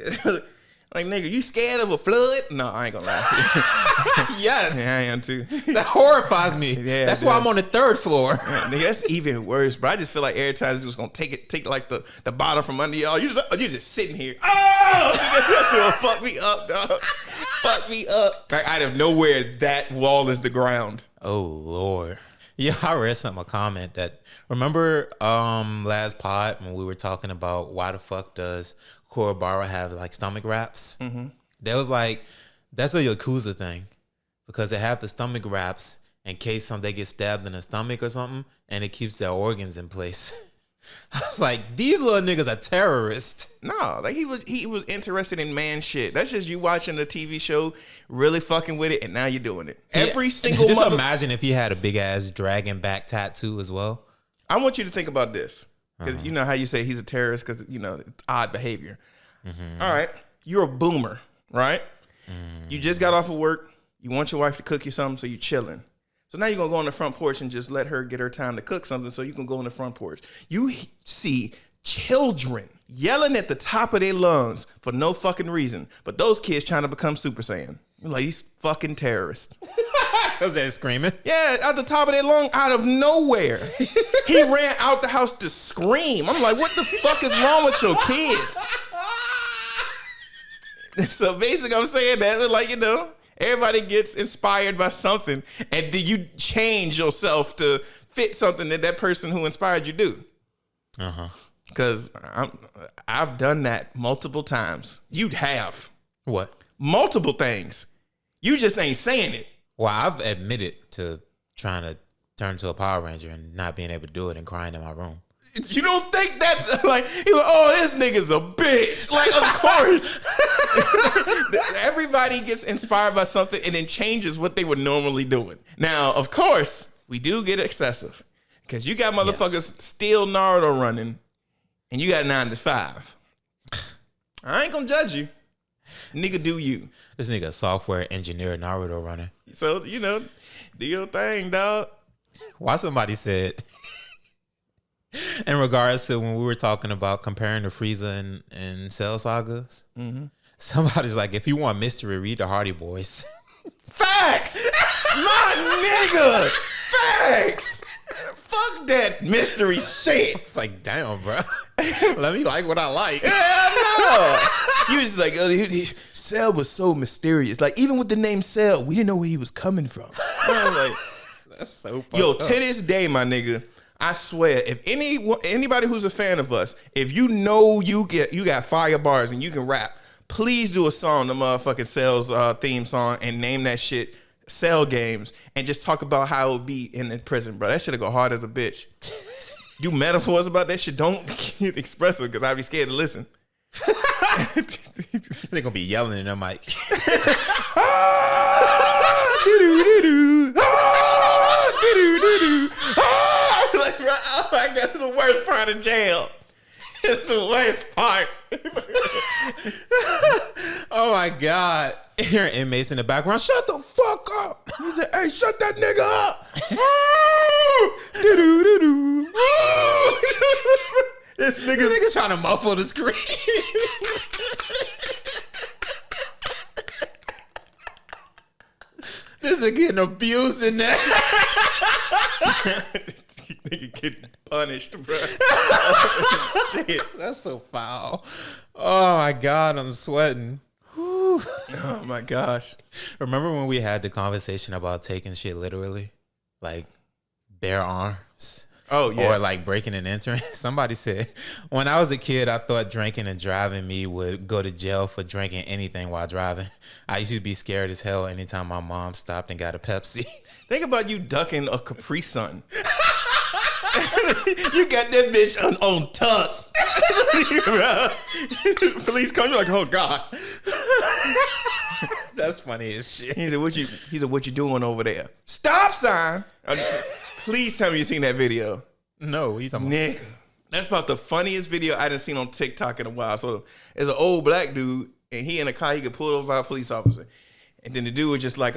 nigga, you scared of a flood? No, I ain't gonna lie. Yes. Yeah, I am too. That horrifies me. Yeah, that's why I'm on the 3rd floor. Yeah, nigga, that's even worse, bro. I just feel like every time it's just gonna take like the bottom from under y'all. You're just sitting here. Oh, fuck me up, dog. Fuck me up. Like out of nowhere, that wall is the ground. Oh Lord. Yeah, I read a comment that remember last pod when we were talking about why the fuck does Kuwabara have like stomach wraps? Mm-hmm. That was like, that's a Yakuza thing because they have the stomach wraps in case they get stabbed in the stomach or something, and it keeps their organs in place. I was like, these little niggas are terrorists. No, like he was interested in man shit. That's just you watching the TV show, really fucking with it, and now you're doing it. Every single just imagine if he had a big ass dragon back tattoo as well. I want you to think about this because you know how you say he's a terrorist because it's odd behavior. Mm-hmm. All right, you're a boomer, right? Mm. You just got off of work. You want your wife to cook you something, so you're chilling. So now you're going to go on the front porch and just let her get her time to cook something so you can go on the front porch. You see children yelling at the top of their lungs for no fucking reason, but those kids trying to become Super Saiyan. You're like, these fucking terrorists. Because they're screaming? Yeah, at the top of their lung, out of nowhere. He ran out the house to scream. I'm like, what the fuck is wrong with your kids? So basically, I'm saying that, like, everybody gets inspired by something, and then you change yourself to fit something that person who inspired you do. Because I've done that multiple times. You'd have. What? Multiple things. You just ain't saying it. Well, I've admitted to trying to turn to a Power Ranger and not being able to do it and crying in my room. You don't think that's like, this nigga's a bitch. Like, of course. Everybody gets inspired by something and then changes what they were normally doing. Now, of course, we do get excessive because you got motherfuckers still Naruto running and you got 9 to 5. I ain't gonna judge you. Nigga, do you. This nigga software engineer Naruto running. So, do your thing, dog. Why somebody said, in regards to when we were talking about comparing the Frieza and Cell sagas, somebody's like, if you want mystery, read the Hardy Boys. Facts! My nigga! Facts! Fuck that mystery shit. It's like, damn, bro. Let me like what I like. You just like, Cell was so mysterious. Like, even with the name Cell, we didn't know where he was coming from. I was like, that's so fucked yo, up. to this day, my nigga, I swear, if anybody who's a fan of us, if you know you got fire bars and you can rap, please do a song, the motherfucking Cell's theme song, and name that shit Cell Games, and just talk about how it would be in the prison, bro. That shit'll go hard as a bitch. Do metaphors about that shit. Don't get expressive because I'd be scared to listen. They're gonna be yelling in the mic. Like, bro, oh my God, it's the worst part of jail. It's the worst part. Oh my God. Hearing inmates in the background, shut the fuck up. He said, hey, shut that nigga up. This Nigga's trying to muffle the screen. This is getting abused in there. Nigga getting punished, bro. Shit. That's so foul. Oh my God, I'm sweating. Whew. Oh my gosh. Remember when we had the conversation about taking shit literally? Like bare arms? Oh, yeah. Or like breaking and entering? Somebody said, when I was a kid, I thought drinking and driving me would go to jail for drinking anything while driving. I used to be scared as hell anytime my mom stopped and got a Pepsi. Think about you ducking a Capri Sun. You got that bitch on tuck. Police come, you're like, oh God. That's funny as shit. He said, what you doing over there? Stop sign. Please tell me you seen that video. No, he's a Nigga. That's about the funniest video I done seen on TikTok in a while. So it's an old black dude, and he in a car, he get pulled over by a police officer. And then the dude was just like,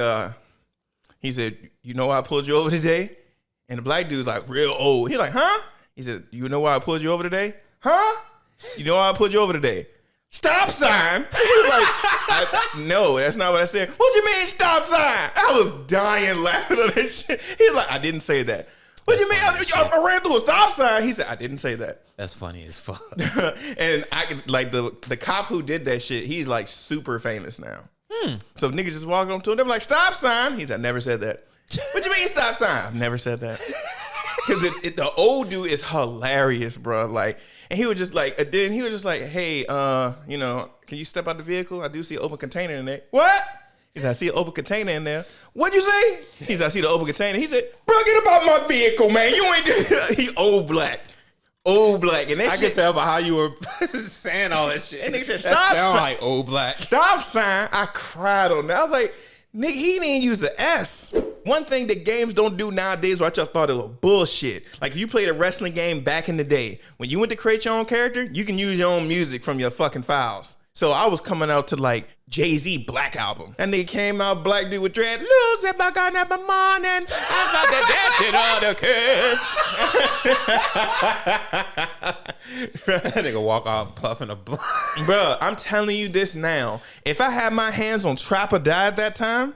he said, you know why I pulled you over today? And the black dude's like real old. He like, huh? He said, you know why I pulled you over today? Huh? You know why I pulled you over today? Stop sign. He was like, no, that's not what I said. What you mean stop sign? I was dying laughing on that shit. He's like, I didn't say that. What do you mean? I ran through a stop sign. He said, I didn't say that. That's funny as fuck. And I like the cop who did that shit, he's like super famous now. So niggas just walk up to him, they're like, stop sign. He said, I never said that. What you mean stop sign? I've never said that. Because the old dude is hilarious, bro. Like, and he was just like, hey, can you step out the vehicle? I do see an open container in there. What? He said, I see an open container in there. What'd you say? He said, I see the open container. He said, bro, get about my vehicle, man. You ain't do. He old black. Old black. And that I shit, could tell by how you were saying all that shit. And nigga said, that stop sound sign. like old black. Stop sign. I cried on that. I was like, nigga, he didn't use the S. One thing that games don't do nowadays, which I thought it was bullshit. Like if you played a wrestling game back in the day, when you went to create your own character, you can use your own music from your fucking files. So I was coming out to like Jay-Z Black Album. And nigga came out, black dude with dread. Lose it back on that morning. I got the kid. That nigga walk out puffing a blunt. Bro, I'm telling you this now. If I had my hands on Trap or Die at that time,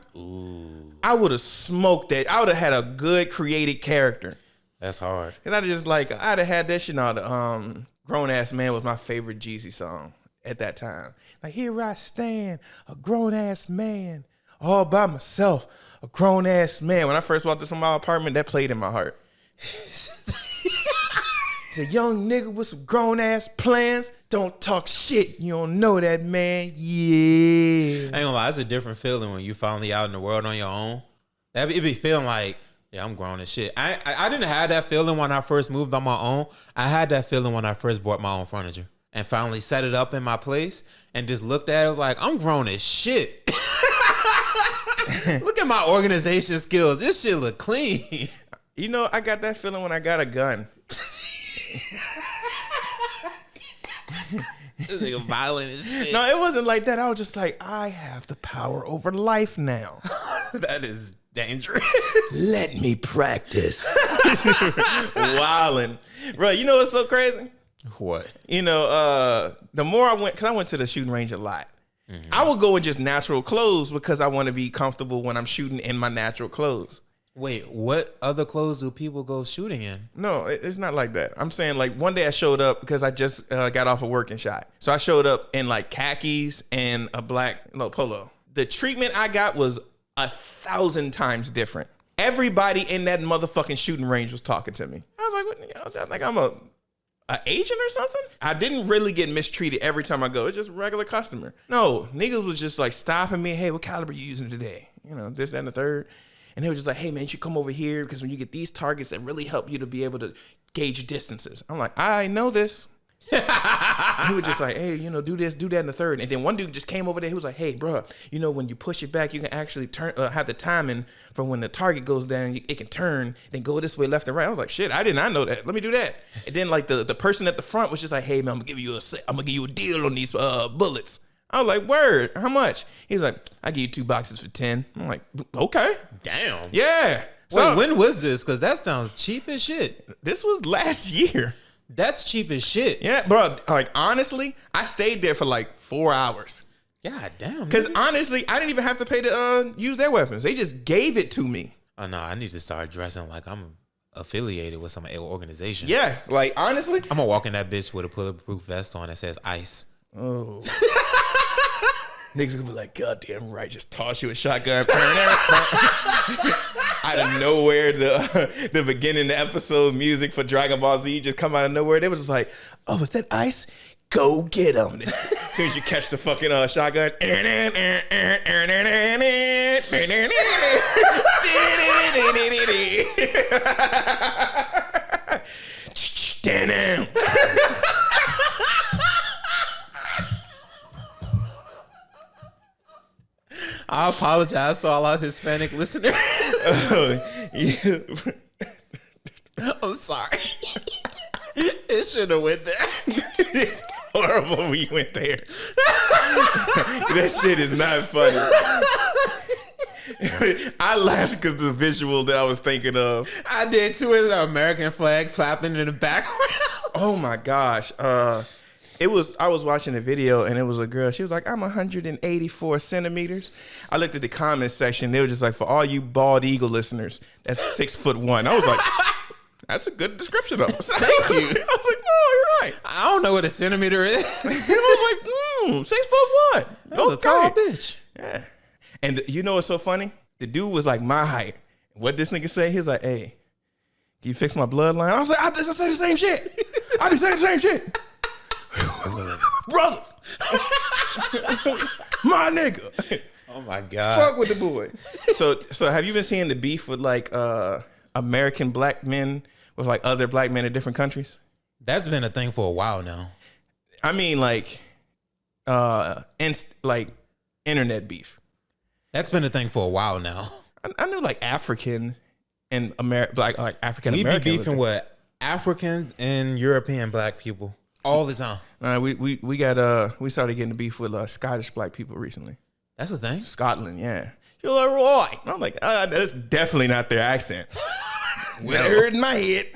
I would have smoked that. I would have had a good created character. That's hard. And I'd have had that shit on the Grown Ass Man was my favorite Jeezy song at that time. Like, here I stand, a grown ass man, all by myself, a grown ass man. When I first walked this from my apartment, that played in my heart. He's a young nigga with some grown ass plans. Don't talk shit. You don't know that, man. Yeah. I ain't gonna lie, it's a different feeling when you finally out in the world on your own. It be feeling like, yeah, I'm grown as shit. I didn't have that feeling when I first moved on my own. I had that feeling when I first bought my own furniture and finally set it up in my place and just looked at it. I was like, I'm grown as shit. Look at my organization skills. This shit look clean. You know, I got that feeling when I got a gun. This nigga violent as shit. No, it wasn't like that. I was just like, I have the power over life now. That is dangerous. Let me practice. Wildin'. Bro, you know what's so crazy? What? You know, the more I went, because I went to the shooting range a lot. I would go in just natural clothes because I want to be comfortable when I'm shooting in my natural clothes. Wait, what other clothes do people go shooting in? No, it's not like that. I'm saying like one day I showed up because I just got off of work and shot. So I showed up in like khakis and a black polo. The treatment I got was 1,000 times different. Everybody in that motherfucking shooting range was talking to me. I was like, what, like I'm a Asian or something? I didn't really get mistreated every time I go. It's just a regular customer. No, niggas was just like stopping me. Hey, what caliber you using today? You know, this, that, and the third. And they were just like, hey, man, you should come over here because when you get these targets that really help you to be able to gauge distances. I'm like, I know this. He was just like, hey, you know, do this, do that, and the third. And then one dude just came over there. He was like, hey, bro, you know, when you push it back, you can actually turn, have the timing from when the target goes down. It can turn, then go this way, left and right. I was like, shit, I did not know that. Let me do that. And then like the person at the front was just like, hey, man, I'm gonna give you a deal on these bullets. I was like, word, how much? He was like, I give you 2 boxes for 10. I'm like, okay. Damn. Yeah. So, wait, when was this? Because that sounds cheap as shit. This was last year. That's cheap as shit. Yeah, bro. Like, honestly, I stayed there for like 4 hours. God damn. Because honestly, I didn't even have to pay to use their weapons. They just gave it to me. Oh, no, I need to start dressing like I'm affiliated with some organization. Yeah, like, honestly. I'm going to walk in that bitch with a bulletproof vest on that says ICE. Oh. Niggas gonna be like, God damn right, just toss you a shotgun. Out of nowhere, the beginning of the episode music for Dragon Ball Z just come out of nowhere. They was just like, oh, is that ICE? Go get him. As soon as you catch the fucking shotgun. Stand down. I apologize to all our Hispanic listeners. Yeah. I'm sorry. It should have went there. It's horrible we went there. That shit is not funny. I laughed because the visual that I was thinking of. I did too. It's an American flag flapping in the background. Oh my gosh. I was watching a video and it was a girl. She was like, I'm 184 centimeters. I looked at the comments section. They were just like, for all you bald eagle listeners, that's 6'1". I was like, that's a good description of it. Thank you. I was like, oh, you're right. I don't know what a centimeter is. I was like, 6'1". That's a tall bitch. Yeah. And you know what's so funny? The dude was like my height. What this nigga say? He was like, hey, can you fix my bloodline? I was like, I just say the same shit. I just say the same shit. Brothers. My nigga. Oh my God. Fuck with the boy. So have you been seeing the beef with like American black men with like other black men in different countries? That's been a thing for a while now. I mean like internet beef. That's been a thing for a while now. I knew like African and like African We American. be beefing with African and European black people all the time. We started getting the beef with Scottish black people recently. That's a thing. Scotland, yeah. You're like, right. I'm like, that's definitely not their accent. We heard in my head.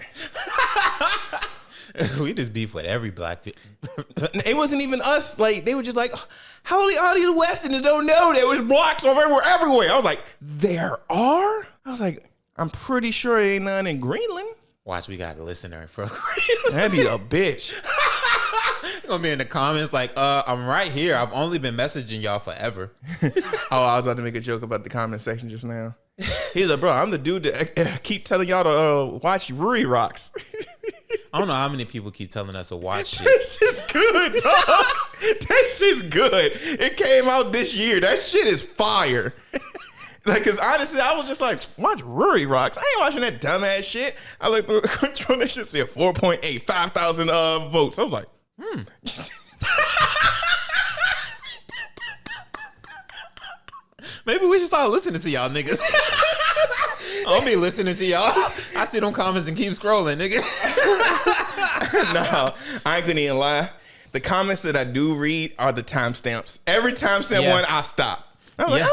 We just beef with every black people. It wasn't even us. Like, they were just like, how all these Westerners don't know there was blacks everywhere. I was like, there are? I was like, I'm pretty sure there ain't none in Greenland. Watch, we got a listener from That'd be a bitch. Gonna be in the comments like, I'm right here. I've only been messaging y'all forever. Oh, I was about to make a joke about the comment section just now. He's like, bro, I'm the dude that keep telling y'all to watch Ruri Rocks. I don't know how many people keep telling us to watch shit. That shit's good, dog. That shit's good. It came out this year. That shit is fire. Like, cause honestly, I was just like, watch Ruri Rocks. I ain't watching that dumbass shit. I looked through the control. That shit said 4.8, 5,000 votes. I was like, Maybe we should start listening to y'all niggas. I'll be listening to y'all. I see them comments and keep scrolling, nigga. No, I ain't gonna even lie. the comments that I do read are the timestamps. Every timestamp one, I stop. I'm like,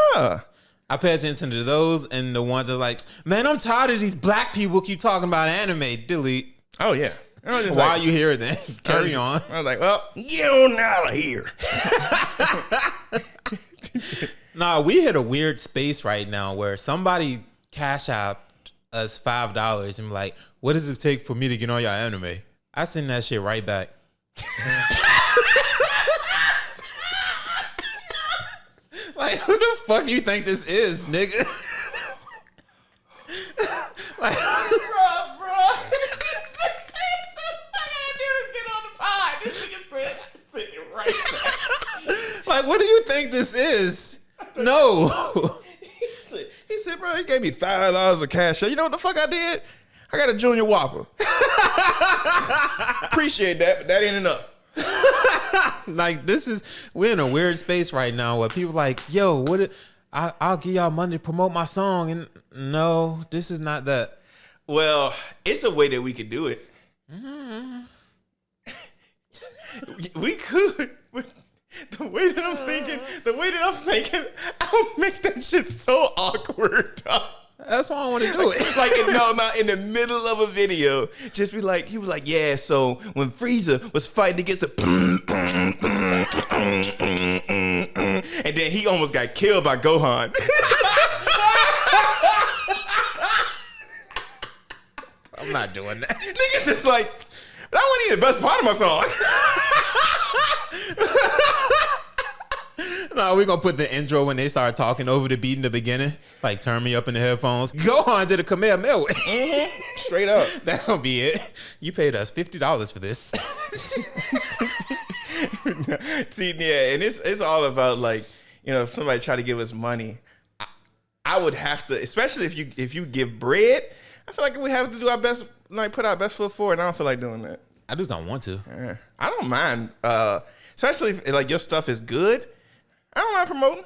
I pay attention to those and the ones that are like, man, I'm tired of these black people keep talking about anime. Delete. Oh, yeah. Why are you here then? Carry on. I was like, well, get on out of here. Nah, we hit a weird space right now where somebody cash out us $5 and be like, what does it take for me to get on your anime? I send that shit right back. Like, who the fuck you think this is, nigga? Like, bro. Like, what do you think this is? No. He said, bro, he gave me $5 of cash. You know what the fuck I did? I got a Junior Whopper. Appreciate that, but that ain't enough. Like, we're in a weird space right now where people like, yo, I'll give y'all money to promote my song. And no, this is not that. Well, it's a way that we could do it. We could, but the way that I'm thinking, I'll make that shit so awkward. That's why I want to do it. Like, not in the middle of a video. Just be like, he was like, yeah, so when Frieza was fighting against the and then he almost got killed by Gohan. I'm not doing that. Niggas just like, that wasn't even the best part of my song. No, we're going to put the intro when they start talking over the beat in the beginning. Like, turn me up in the headphones. Gohan did a Kamehameha. Straight up. That's going to be it. You paid us $50 for this. See, yeah, and it's all about, like, you know, if somebody try to give us money, I would have to, especially if you give bread, I feel like we have to do our best, like, put our best foot forward, and I don't feel like doing that. I just don't want to. Yeah. I don't mind, especially if, like, your stuff is good. I don't mind promoting.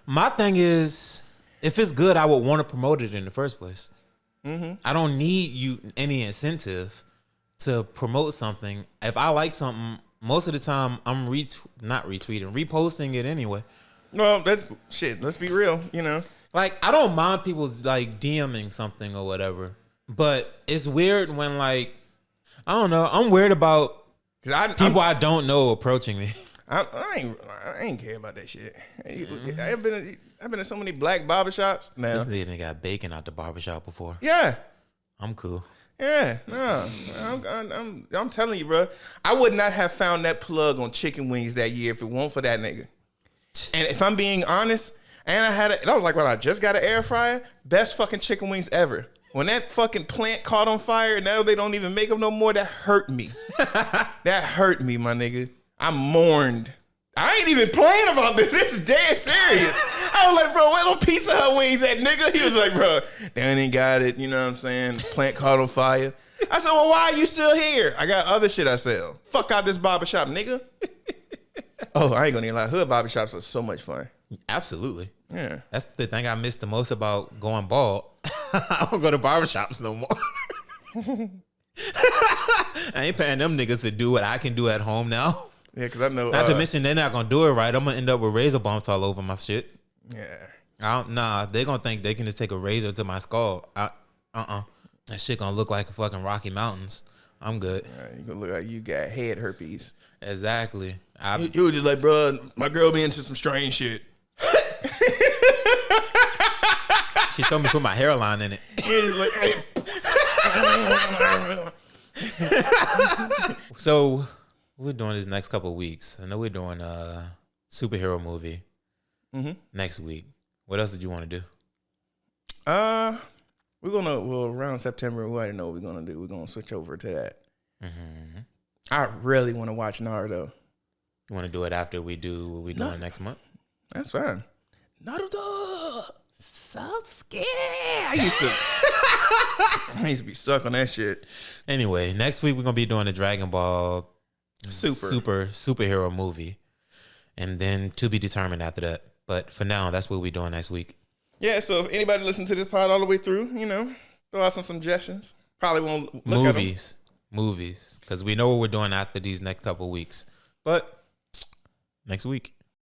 My thing is, if it's good, I would want to promote it in the first place. I don't need you any incentive to promote something. If I like something, most of the time I'm reposting it anyway. Well, that's shit. Let's be real, you know. Like, I don't mind people like DMing something or whatever, but it's weird when, like, I don't know. I'm weird about people I don't know approaching me. I ain't care about that shit. I've been in so many black barbershops now. This nigga got bacon out the barbershop before. Yeah, I'm cool. Yeah, no, I'm telling you, bro. I would not have found that plug on chicken wings that year if it weren't for that nigga. And if I'm being honest, and I was like, when I just got an air fryer, best fucking chicken wings ever. When that fucking plant caught on fire, and now they don't even make them no more, that hurt me. That hurt me, my nigga. I mourned. I ain't even playing about this. This is dead serious. I was like, bro, where the Pizza Hut wings at, nigga? He was like, bro, they ain't got it. You know what I'm saying? The plant caught on fire. I said, well, why are you still here? I got other shit I sell. Fuck out this barbershop, nigga. Oh, I ain't gonna even lie. Hood barbershops are so much fun. Absolutely. Yeah. That's the thing I miss the most about going bald. I don't go to barbershops no more. I ain't paying them niggas to do what I can do at home now. Yeah, because I know. Not to mention they're not gonna do it right. I'm gonna end up with razor bumps all over my shit. Yeah. Nah, they gonna think they can just take a razor to my skull. That shit gonna look like a fucking Rocky Mountains. I'm good. You gonna look like you got head herpes. Exactly. You were just like, bro, my girl be into some strange shit. She told me to put my hairline in it. So we're doing this next couple of weeks. I know we're doing a superhero movie next week. What else did you want to do? Around September, we already know what we're gonna do. We're gonna switch over to that. I really want to watch Naruto. You want to do it after we do what we're doing next month? That's fine. Naruto, Sasuke. I used to be stuck on that shit. Anyway, next week we're gonna be doing the Dragon Ball superhero movie, and then to be determined after that. But for now, that's what we're doing next week. Yeah. So if anybody listens to this pod all the way through, you know, throw out some suggestions. Probably won't look at them. Movies, because we know what we're doing after these next couple of weeks. But next week.